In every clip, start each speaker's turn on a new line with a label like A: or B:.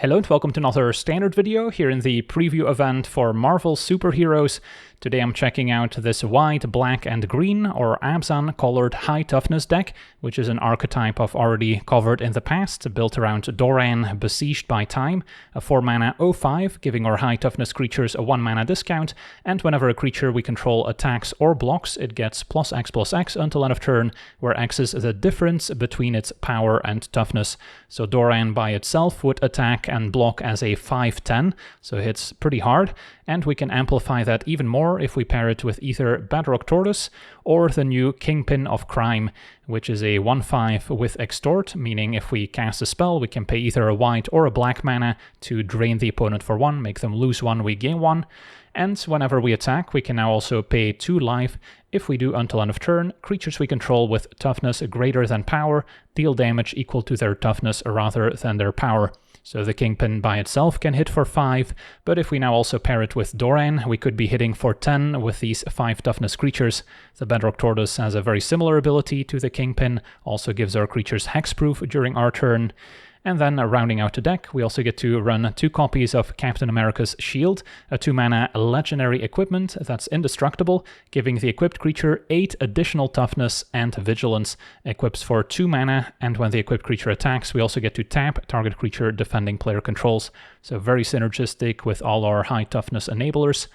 A: Hello and welcome to another standard video here in the preview event for Marvel Superheroes. Today I'm checking out this white, black and green or Abzan colored high toughness deck, which is an archetype I've already covered in the past, built around Doran, besieged by time, a 4-mana 0/5, giving our high toughness creatures a 1-mana discount, and whenever a creature we control attacks or blocks, it gets +X/+X until end of turn, where X is the difference between its power and toughness. So Doran by itself would attack and block as a 5/10, so it hits pretty hard, and we can amplify that even more if we pair it with either Bedrock Tortoise or the new Kingpin of Crime, which is a 1/5 with Extort, meaning if we cast a spell we can pay either a white or a black mana to drain the opponent for 1, make them lose 1, we gain 1. And whenever we attack, we can now also pay 2 life. If we do until end of turn, creatures we control with toughness greater than power deal damage equal to their toughness rather than their power. So the Kingpin by itself can hit for 5, but if we now also pair it with Doran, we could be hitting for 10 with these 5 toughness creatures. The Bedrock Tortoise has a very similar ability to the Kingpin, also gives our creatures hexproof during our turn. And then rounding out the deck, we also get to run 2 copies of Captain America's Shield, a 2-mana legendary equipment that's indestructible, giving the equipped creature 8 additional toughness and vigilance. Equips for 2 mana, and when the equipped creature attacks, we also get to tap target creature defending player controls. So very synergistic with all our high toughness enablers.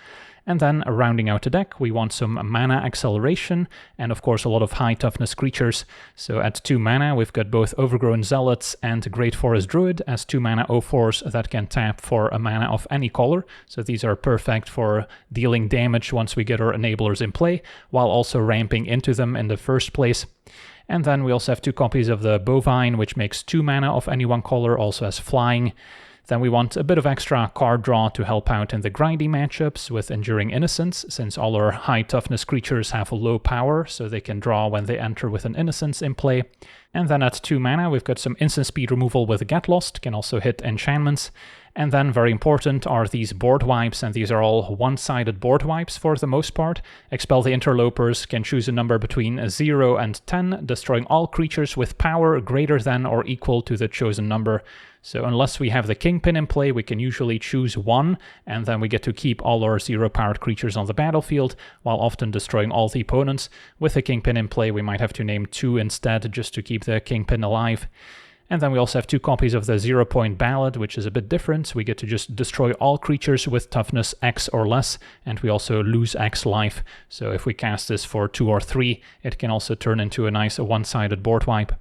A: And then rounding out the deck, we want some mana acceleration and of course a lot of high toughness creatures. So at 2 mana, we've got both Overgrown Zealots and Great Forest Druid as 2 mana 0/4s that can tap for a mana of any color. So these are perfect for dealing damage once we get our enablers in play, while also ramping into them in the first place. And then we also have 2 copies of the Bovine, which makes 2 mana of any one color, also has flying. Then we want a bit of extra card draw to help out in the grindy matchups with Enduring Innocence, since all our high toughness creatures have low power, so they can draw when they enter with an Innocence in play. And then at 2 mana, we've got some instant speed removal with Get Lost, can also hit enchantments. And then very important are these board wipes, and these are all one-sided board wipes for the most part. Expel the Interlopers, can choose a number between 0 and 10, destroying all creatures with power greater than or equal to the chosen number. So unless we have the Kingpin in play, we can usually choose 1, and then we get to keep all our 0-powered creatures on the battlefield, while often destroying all the opponents. With the Kingpin in play, we might have to name 2 instead, just to keep the Kingpin alive. And then we also have 2 copies of the 0-point Ballad, which is a bit different. We get to just destroy all creatures with toughness X or less, and we also lose X life. So if we cast this for 2 or 3, it can also turn into a nice one-sided board wipe.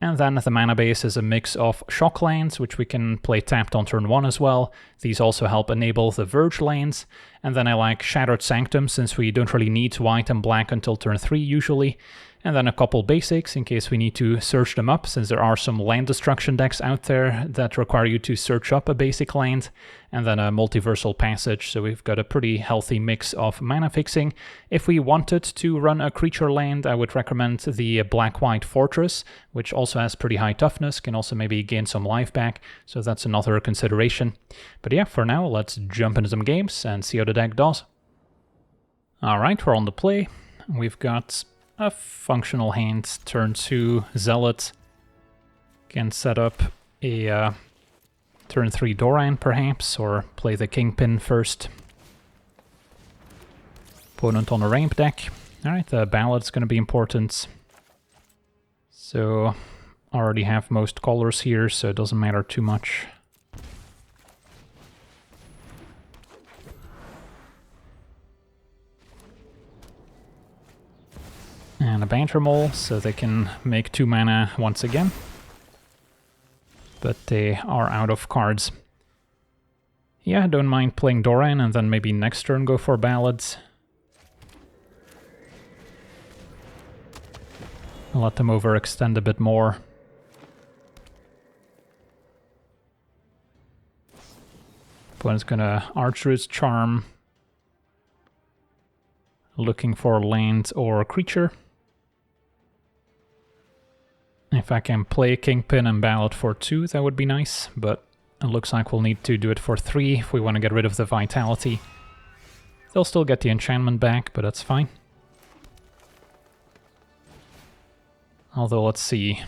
A: And then the mana base is a mix of shock lands, which we can play tapped on turn 1 as well. These also help enable the Verge lands. And then I like Shattered Sanctum, since we don't really need white and black until turn 3 usually. And then a couple basics in case we need to search them up, since there are some land destruction decks out there that require you to search up a basic land. And then a Multiversal Passage, so we've got a pretty healthy mix of mana fixing. If we wanted to run a creature land, I would recommend the Black-White Fortress, which also has pretty high toughness, can also maybe gain some life back, so that's another consideration. But yeah, for now, let's jump into some games and see how the deck does. Alright, we're on the play. We've got a functional hand, turn 2 Zealot. Can set up a turn 3 Doran perhaps, or play the Kingpin first. Opponent on a ramp deck. Alright, the Ballad's going to be important. So, already have most colors here, so it doesn't matter too much. And a Banter Mole, so they can make 2 mana once again. But they are out of cards. Yeah, don't mind playing Doran, and then maybe next turn go for Ballads. I'll let them overextend a bit more. Opponent's gonna Archroot's Charm. Looking for land or creature. If I can play Kingpin and Ballad for 2, that would be nice, but it looks like we'll need to do it for 3 if we want to get rid of the Vitality. They'll still get the enchantment back, but that's fine. Although, let's see.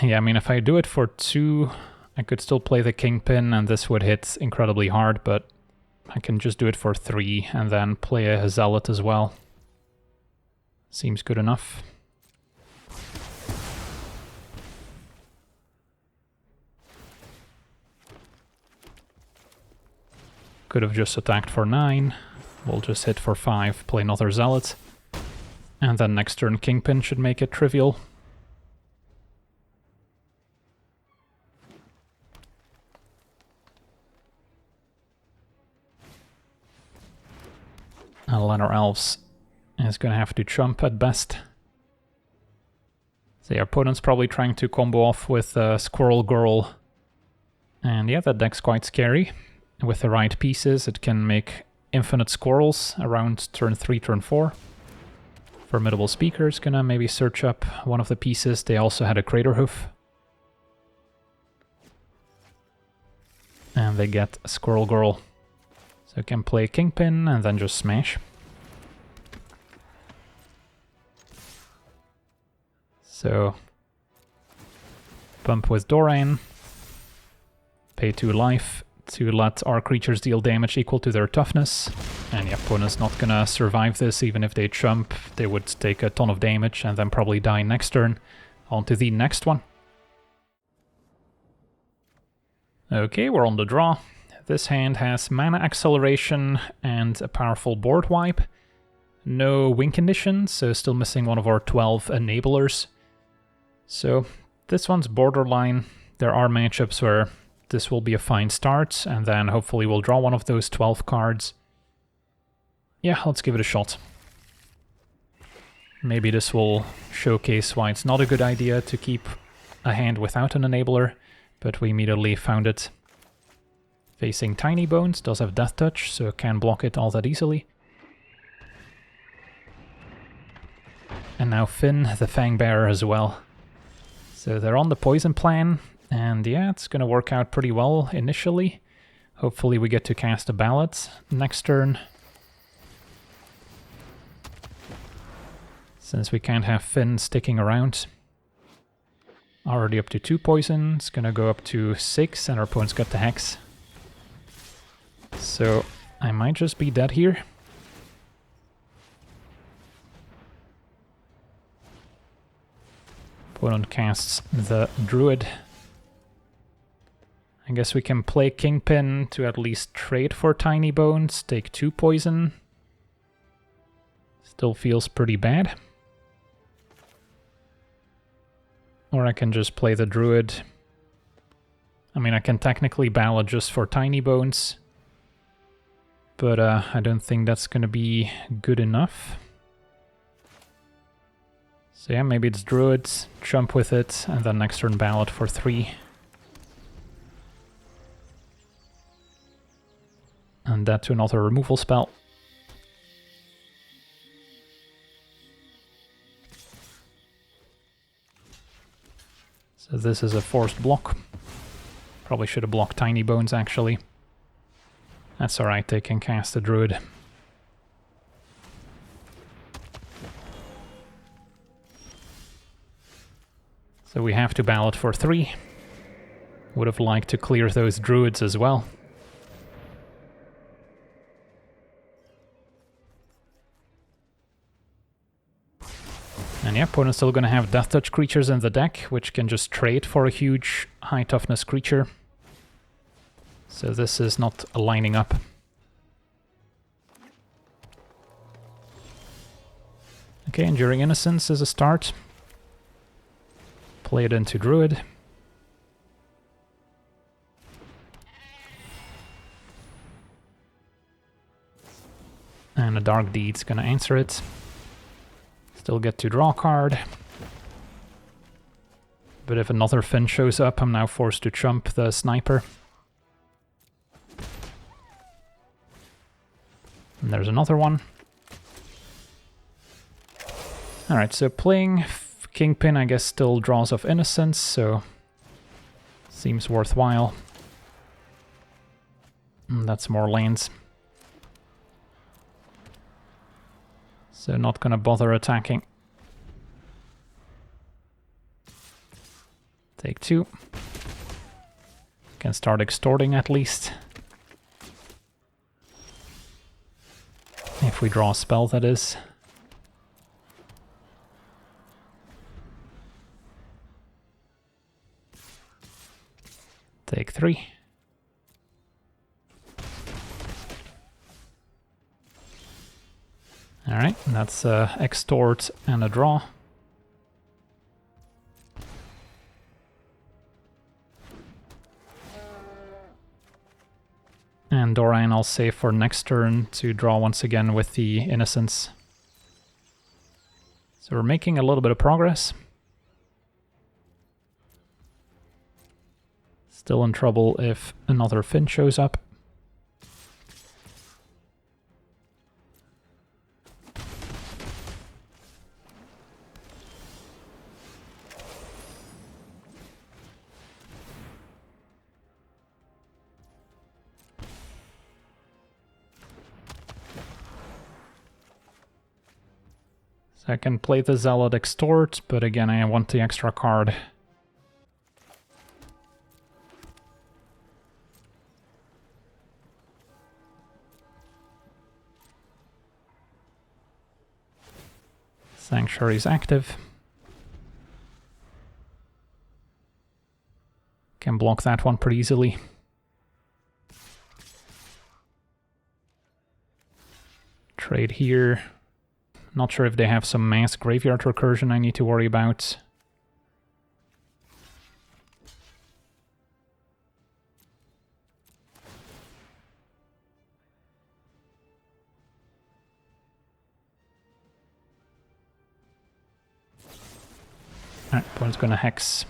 A: Yeah, I mean, if I do it for 2, I could still play the Kingpin and this would hit incredibly hard, but I can just do it for 3 and then play a Zealot as well. Seems good enough. Could have just attacked for 9. We'll just hit for 5, play another Zealot. And then next turn Kingpin should make it trivial. Lanner Elves is going to have to chump at best. The opponent's probably trying to combo off with Squirrel Girl. And yeah, that deck's quite scary. With the right pieces, it can make infinite squirrels around turn 3, turn 4. Formidable Speaker's gonna maybe search up one of the pieces. They also had a Crater Hoof. And they get Squirrel Girl. So can play Kingpin and then just smash. So bump with Doran. Pay 2 life to let our creatures deal damage equal to their toughness. And the opponent's not gonna survive this, even if they chump. They would take a ton of damage and then probably die next turn. On to the next one. Okay, we're on the draw. This hand has mana acceleration and a powerful board wipe. No win condition, so still missing one of our 12 enablers. So this one's borderline. There are matchups where this will be a fine start, and then hopefully we'll draw one of those 12 cards. Yeah, let's give it a shot. Maybe this will showcase why it's not a good idea to keep a hand without an enabler, but we immediately found it. Facing Tiny Bones, does have Death Touch, so can block it all that easily. And now Finn, the Fangbearer as well. So they're on the poison plan, and yeah, it's gonna work out pretty well initially. Hopefully we get to cast a ballot next turn. Since we can't have Finn sticking around. Already up to 2 poison, it's gonna go up to 6, and our opponent's got the Hex. So I might just be dead here. Opponent casts the Druid. I guess we can play Kingpin to at least trade for Tiny Bones, take 2 poison. Still feels pretty bad. Or I can just play the Druid. I mean, I can technically ballot just for Tiny Bones. But I don't think that's gonna be good enough. So yeah, maybe it's Druid, jump with it, and then next turn ballot for 3. And that to another removal spell. So this is a forced block. Probably should have blocked Tiny Bones, actually. That's alright, they can cast a Druid. So we have to ballot for 3. Would have liked to clear those Druids as well. And yeah, opponent's still gonna have Death Touch creatures in the deck, which can just trade for a huge high toughness creature. So this is not lining up. Okay, Enduring Innocence is a start. Play it into Druid. And a Dark Deed's gonna answer it. Still get to draw a card. But if another Finn shows up, I'm now forced to chump the Sniper. And there's another one. Alright, so playing Kingpin, I guess, still draws off Innocence, so seems worthwhile. And that's more lands. So not gonna bother attacking. Take 2. Can start extorting at least. If we draw a spell, that is. Take 3. Alright, that's extort and a draw. And Doran I'll save for next turn to draw once again with the Innocence. So we're making a little bit of progress. Still in trouble if another Fin shows up. So I can play the Zealot Extort, but again I want the extra card. Sanctuary's active. Can block that one pretty easily. Trade here. Not sure if they have some mass graveyard recursion I need to worry about. Alright, opponent's gonna hex.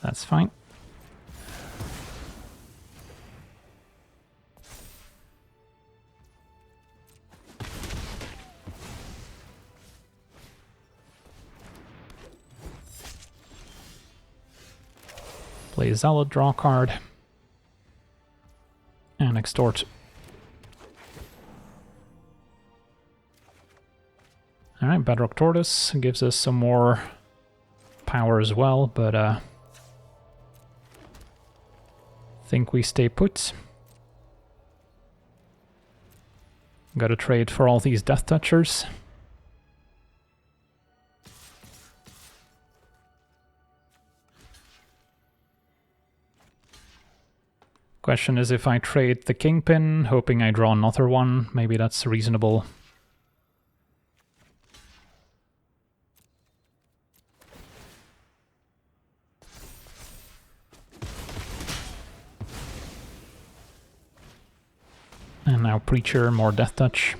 A: That's fine. Play Zealot, draw card. And extort. Alright, Bedrock Tortoise gives us some more power as well, but think we stay put. Gotta trade for all these Death Touchers. Question is if I trade the Kingpin, hoping I draw another one, maybe that's reasonable. And now Preacher, more Death Touch.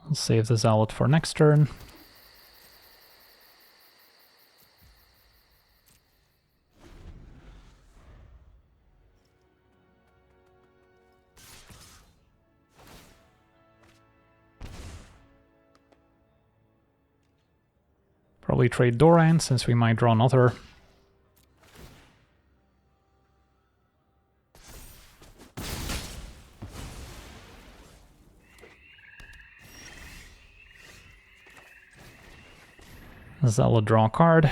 A: I'll save the Zealot for next turn. Probably trade Doran, since we might draw another. Zealot, draw a card.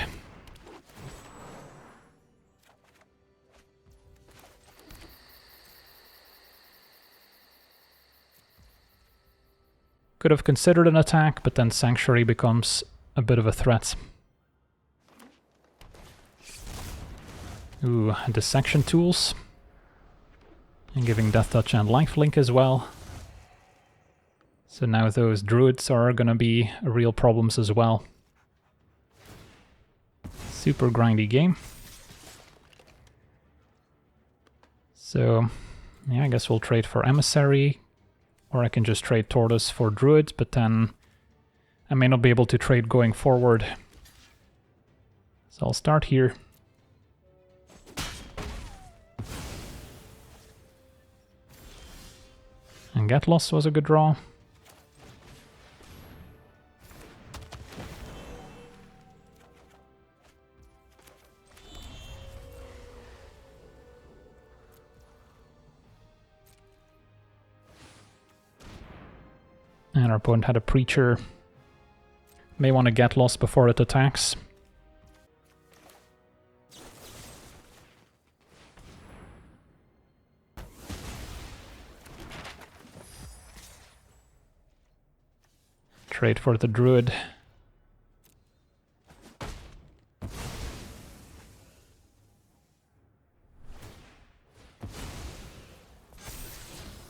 A: Could have considered an attack, but then Sanctuary becomes a bit of a threat. Ooh, Dissection Tools. And giving Death Touch and Lifelink as well. So now those Druids are gonna be real problems as well. Super grindy game. So, yeah, I guess we'll trade for Emissary. Or I can just trade Tortoise for Druid, but then I may not be able to trade going forward. So I'll start here. And Get Lost was a good draw. And our opponent had a Preacher. May want to get lost before it attacks. Trade for the Druid.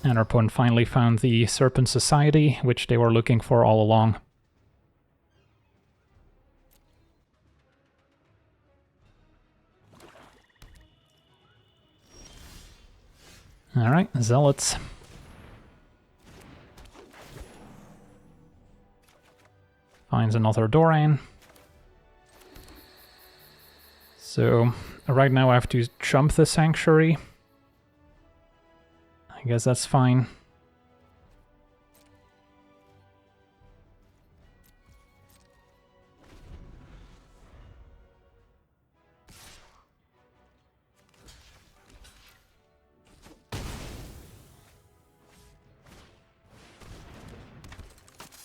A: And our opponent finally found the Serpent Society, which they were looking for all along. Alright, Zealots. Finds another Doran. So, right now I have to jump the Sanctuary. I guess that's fine.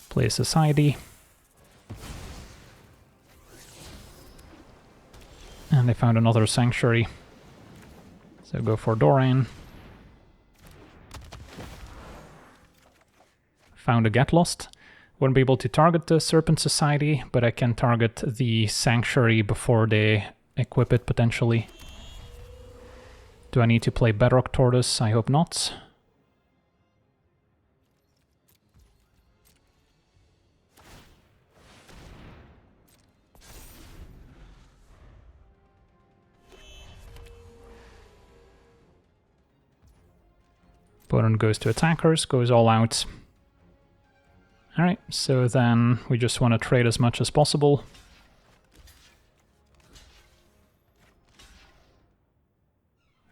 A: Play Society. And they found another Sanctuary. So go for Doran. Found a Get Lost. Wouldn't be able to target the Serpent Society, but I can target the Sanctuary before they equip it, potentially. Do I need to play Bedrock Tortoise? I hope not. Opponent goes to attackers, goes all out. Alright, so then we just want to trade as much as possible.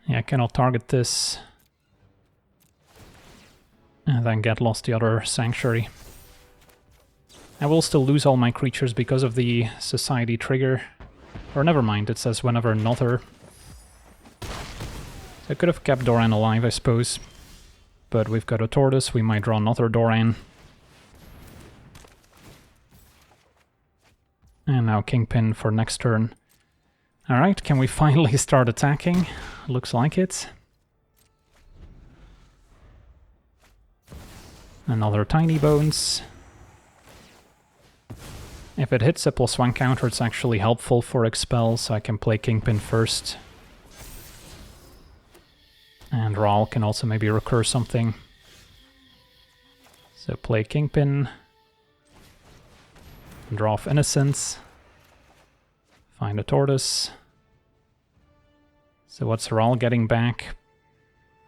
A: Yeah, I cannot target this. And then get lost the other Sanctuary. I will still lose all my creatures because of the Society trigger. Or never mind, it says whenever another. So I could have kept Doran alive, I suppose. But we've got a Tortoise, we might draw another Doran. And now Kingpin for next turn. Alright, can we finally start attacking? Looks like it. Another Tiny Bones. If it hits a +1 counter, it's actually helpful for Expel, so I can play Kingpin first. And Raal can also maybe recur something. So play Kingpin. Draw off Innocence. Find a Tortoise. So what's Raal getting back?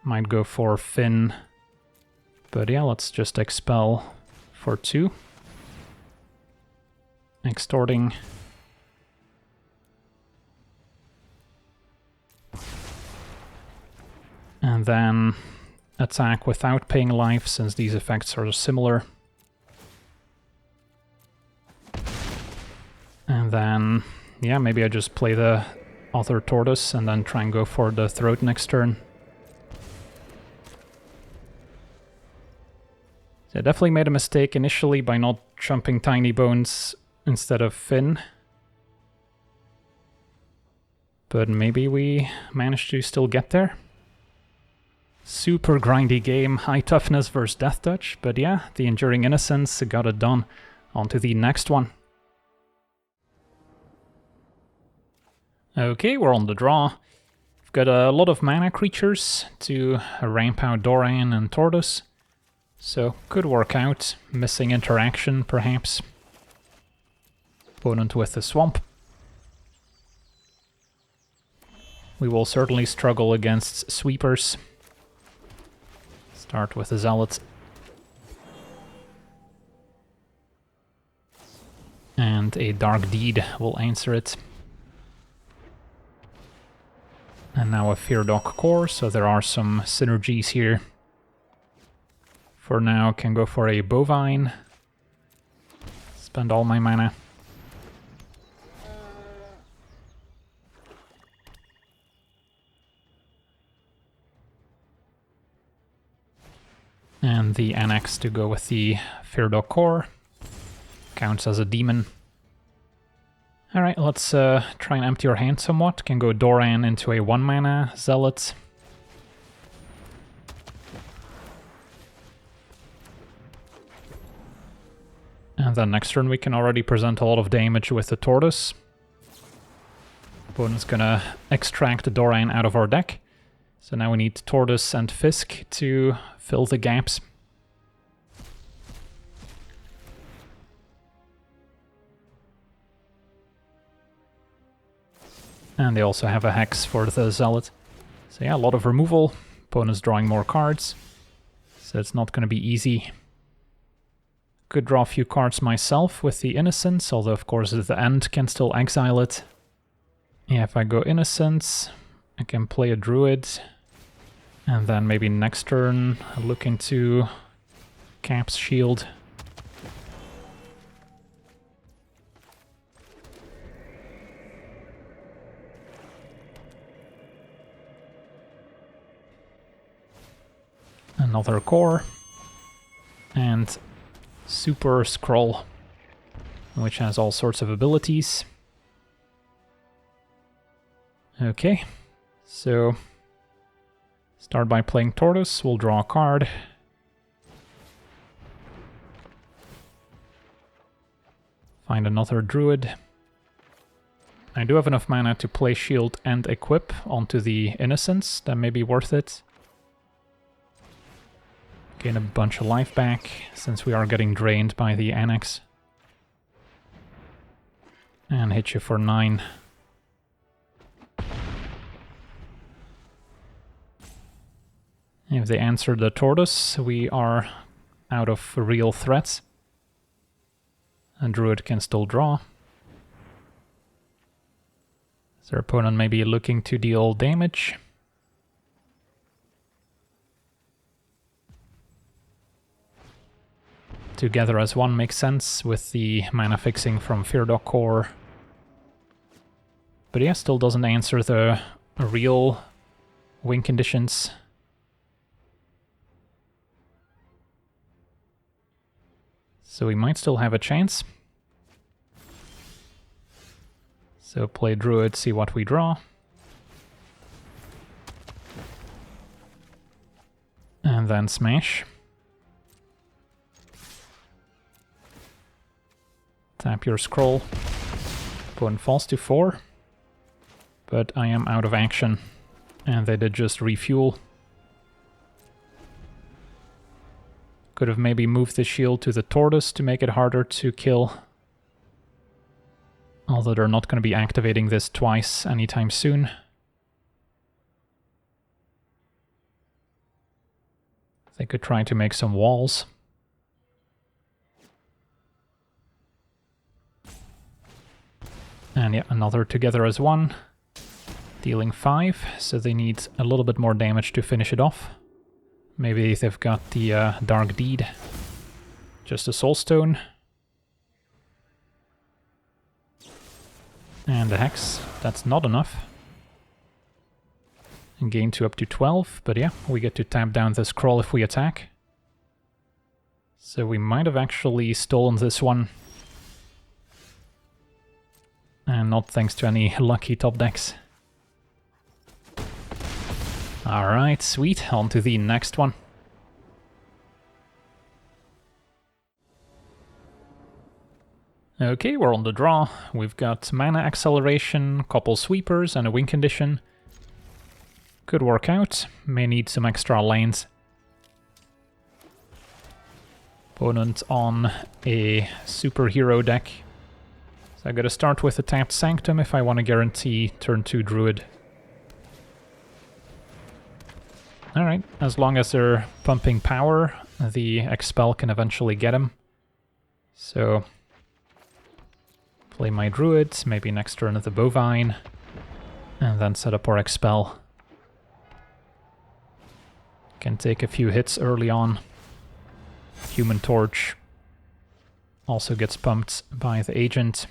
A: Might go for Finn. But yeah, let's just Expel for 2. Extorting. And then attack without paying life, since these effects are similar. And then, yeah, maybe I just play the other Tortoise and then try and go for the Throat next turn. So I definitely made a mistake initially by not jumping Tiny Bones instead of Finn. But maybe we managed to still get there. Super grindy game, high toughness versus death touch, but yeah, the Enduring Innocence got it done. On to the next one. Okay, we're on the draw. We've got a lot of mana creatures to ramp out Doran and Tortoise, so could work out. Missing interaction, perhaps. Opponent with the Swamp. We will certainly struggle against Sweepers. Start with the Zealots. And a Dark Deed will answer it. And now a Fear Dog Core, so there are some synergies here. For now, can go for a Bovine. Spend all my mana. And the annex to go with the Fear-Dog core. Counts as a demon. Alright, let's try and empty our hand somewhat. Can go Doran into a 1-mana Zealot. And then next turn we can already present a lot of damage with the Tortoise. Opponent's gonna extract the Doran out of our deck. So now we need Tortoise and Fisk to fill the gaps. And they also have a Hex for the Zealot. So yeah, a lot of removal. Opponent's drawing more cards. So it's not going to be easy. Could draw a few cards myself with the Innocence, although of course at the end can still exile it. Yeah, if I go Innocence, I can play a Druid. And then maybe next turn look into Cap's Shield. Another core. And Super Scroll, which has all sorts of abilities. Okay, so start by playing Tortoise, we'll draw a card. Find another Druid. I do have enough mana to play Shield and equip onto the Innocence, that may be worth it. Gain a bunch of life back, since we are getting drained by the Annex. And hit you for 9. If they answer the Tortoise, we are out of real threats. A Druid can still draw. Their opponent may be looking to deal damage. Together as one makes sense with the mana fixing from Fear-Dog core. But yeah, still doesn't answer the real win conditions. So we might still have a chance. So play Druid, see what we draw. And then smash. Tap your scroll. Opponent falls to 4. But I am out of action. And they did just refuel. Could have maybe moved the shield to the Tortoise to make it harder to kill. Although they're not going to be activating this twice anytime soon. They could try to make some walls. And yeah, another together as one. Dealing 5, so they need a little bit more damage to finish it off. Maybe they've got the Dark Deed. Just a Soulstone. And the Hex. That's not enough. And gain to up to 12, but yeah, we get to tap down the scroll if we attack. So we might have actually stolen this one. And not thanks to any lucky top decks. Alright, sweet. On to the next one. Okay, we're on the draw. We've got mana acceleration, couple sweepers, and a win condition. Could work out. May need some extra lanes. Opponent on a superhero deck. So I gotta start with a tapped Sanctum if I want to guarantee turn 2 Druid. Alright, as long as they're pumping power, the Expel can eventually get him. So, play my Druid, maybe next turn the Bovine, and then set up our Expel. Can take a few hits early on. Human Torch also gets pumped by the Agent.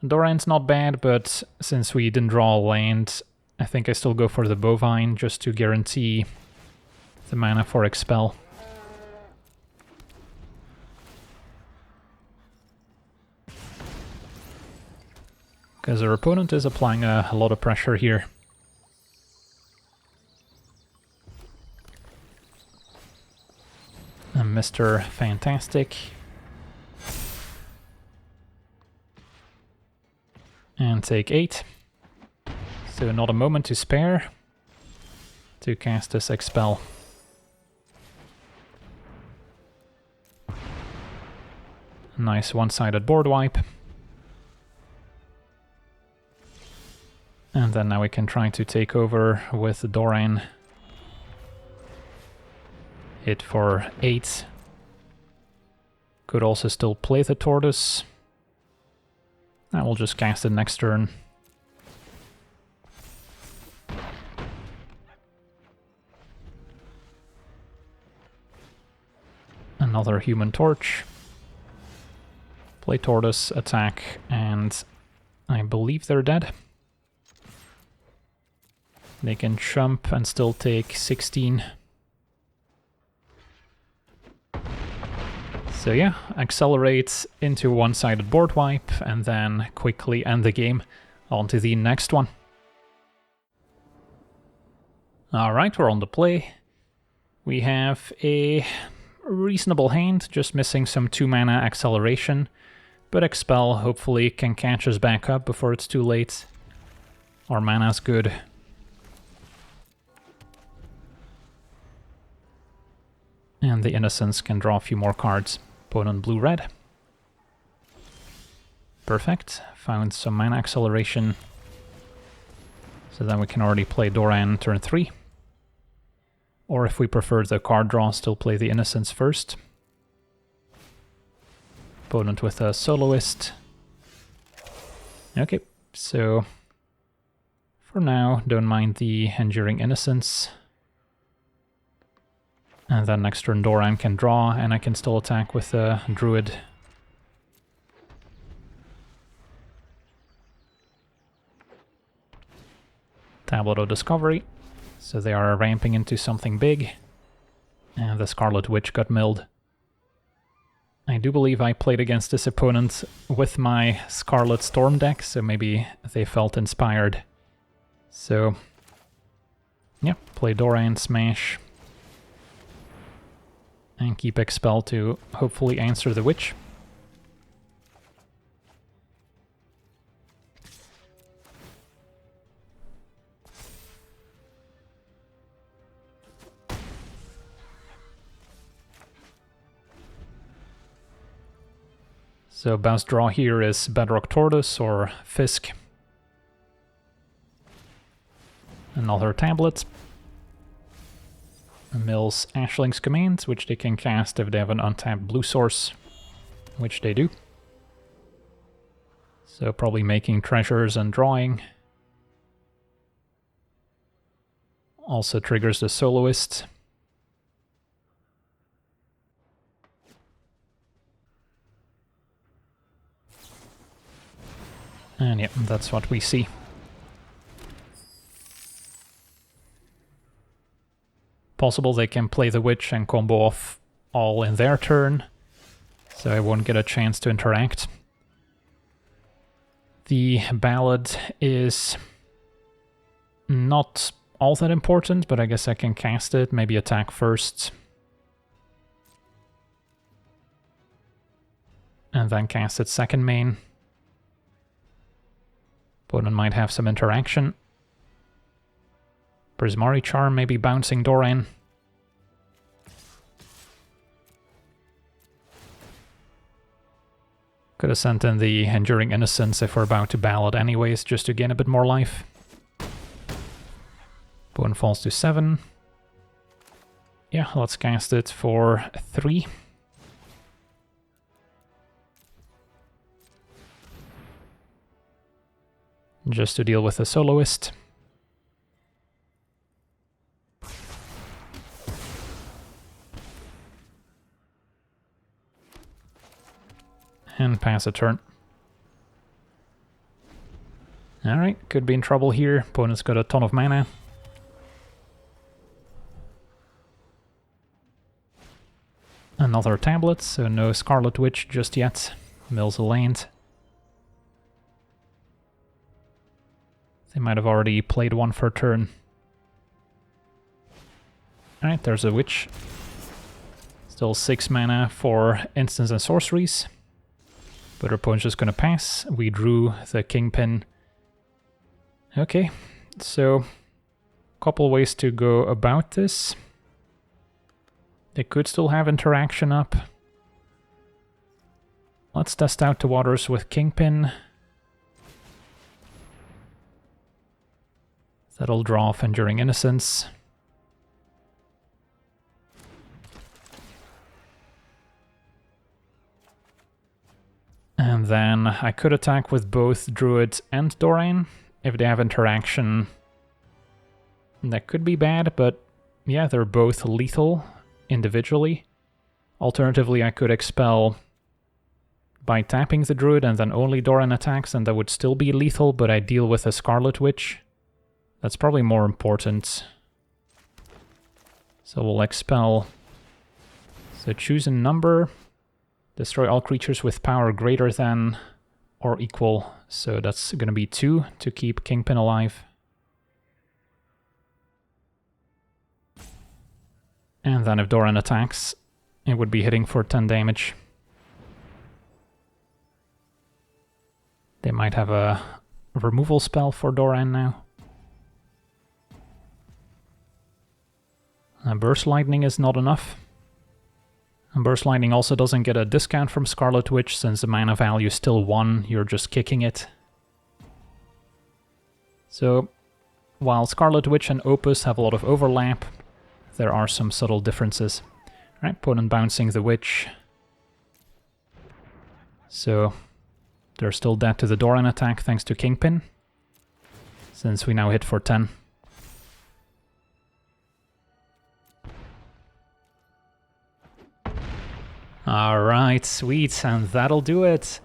A: Doran's not bad, but since we didn't draw a land, I think I still go for the Bovine just to guarantee the mana for Expel. because our opponent is applying a lot of pressure here. And Mr. Fantastic. And take 8. So not a moment to spare to cast this Expel. Nice one-sided board wipe. And then now we can try to take over with Doran. Hit for 8. Could also still play the Tortoise. I will just cast it next turn. Another Human Torch. Play Tortoise, attack, and I believe they're dead. They can jump and still take 16. So yeah, accelerate into one-sided board wipe and then quickly end the game. On to the next one. Alright, we're on the play. We have a reasonable hand, just missing some 2-mana acceleration. But Expel hopefully can catch us back up before it's too late. Our mana's good. And the Innocence can draw a few more cards. Opponent blue-red. Perfect. Found some mana acceleration. So then we can already play Doran turn 3. Or if we prefer the card draw, still play the Innocence first. Opponent with a Soloist. Okay, so for now, don't mind the Enduring Innocence. And then next turn Doran can draw, and I can still attack with a Druid. Tablet of Discovery. So they are ramping into something big. And the Scarlet Witch got milled. I do believe I played against this opponent with my Scarlet Storm deck, so maybe they felt inspired. So, yeah, play Doran, smash. And keep Expel to hopefully answer the Witch. So best draw here is Bedrock Tortoise or Fisk. Another tablet. Mills Ashling's Command, which they can cast if they have an untapped blue source, which they do. So probably making treasures and drawing. Also triggers the Soloist. And yeah, that's what we see. Possible they can play the Witch and combo off all in their turn, so I won't get a chance to interact. The Ballad is not all that important, but I guess I can cast it, maybe attack first. And then cast it second main. Opponent might have some interaction. Prismari Charm, maybe bouncing Doran. Could have sent in the Enduring Innocence if we're about to Ballad anyways, just to gain a bit more life. Opponent falls to 7. Yeah, let's cast it for 3. Just to deal with the Soloist. And pass a turn. Alright, could be in trouble here. Opponent's got a ton of mana. Another tablet, so no Scarlet Witch just yet. Mills a land. They might have already played one for a turn. Alright, there's a witch. Still 6 mana for instants and sorceries. But our opponent's just gonna pass. We drew the Kingpin. Okay, so couple ways to go about this. They could still have interaction up. Let's test out the waters with Kingpin. That'll draw off Enduring Innocence. And then I could attack with both Druid and Doran. If they have interaction, that could be bad, but yeah, they're both lethal individually. Alternatively, I could expel by tapping the Druid and then only Doran attacks, and that would still be lethal, but I deal with a Scarlet Witch. That's probably more important. So we'll expel. So choose a number. Destroy all creatures with power greater than or equal. So that's going to be 2 to keep Kingpin alive. And then if Doran attacks, it would be hitting for 10 damage. They might have a removal spell for Doran now. Burst Lightning is not enough. And Burst Lightning also doesn't get a discount from Scarlet Witch, since the mana value is still 1, you're just kicking it. So, while Scarlet Witch and Opus have a lot of overlap, there are some subtle differences. Alright, opponent bouncing the Witch. So, they're still dead to the Doran attack thanks to Kingpin, since we now hit for 10. Alright, sweet, and that'll do it.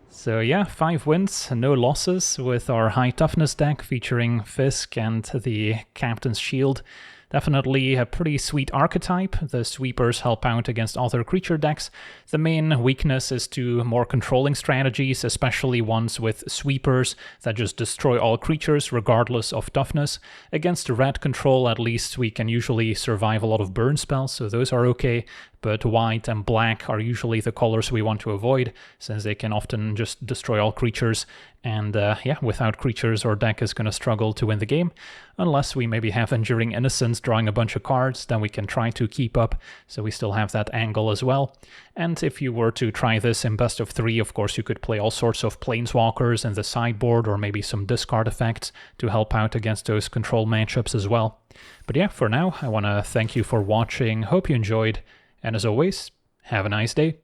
A: So yeah, 5 wins, no losses with our high toughness deck featuring Fisk and the Captain's Shield. Definitely a pretty sweet archetype. The sweepers help out against other creature decks. The main weakness is to more controlling strategies, especially ones with sweepers that just destroy all creatures regardless of toughness. Against red control, at least, we can usually survive a lot of burn spells, so those are okay. But white and black are usually the colors we want to avoid, since they can often just destroy all creatures. And yeah, without creatures, our deck is going to struggle to win the game. Unless we maybe have Enduring Innocence drawing a bunch of cards, then we can try to keep up, so we still have that angle as well. And if you were to try this in best of 3, of course you could play all sorts of Planeswalkers in the sideboard, or maybe some discard effects to help out against those control matchups as well. But yeah, for now, I want to thank you for watching, hope you enjoyed, and as always, have a nice day.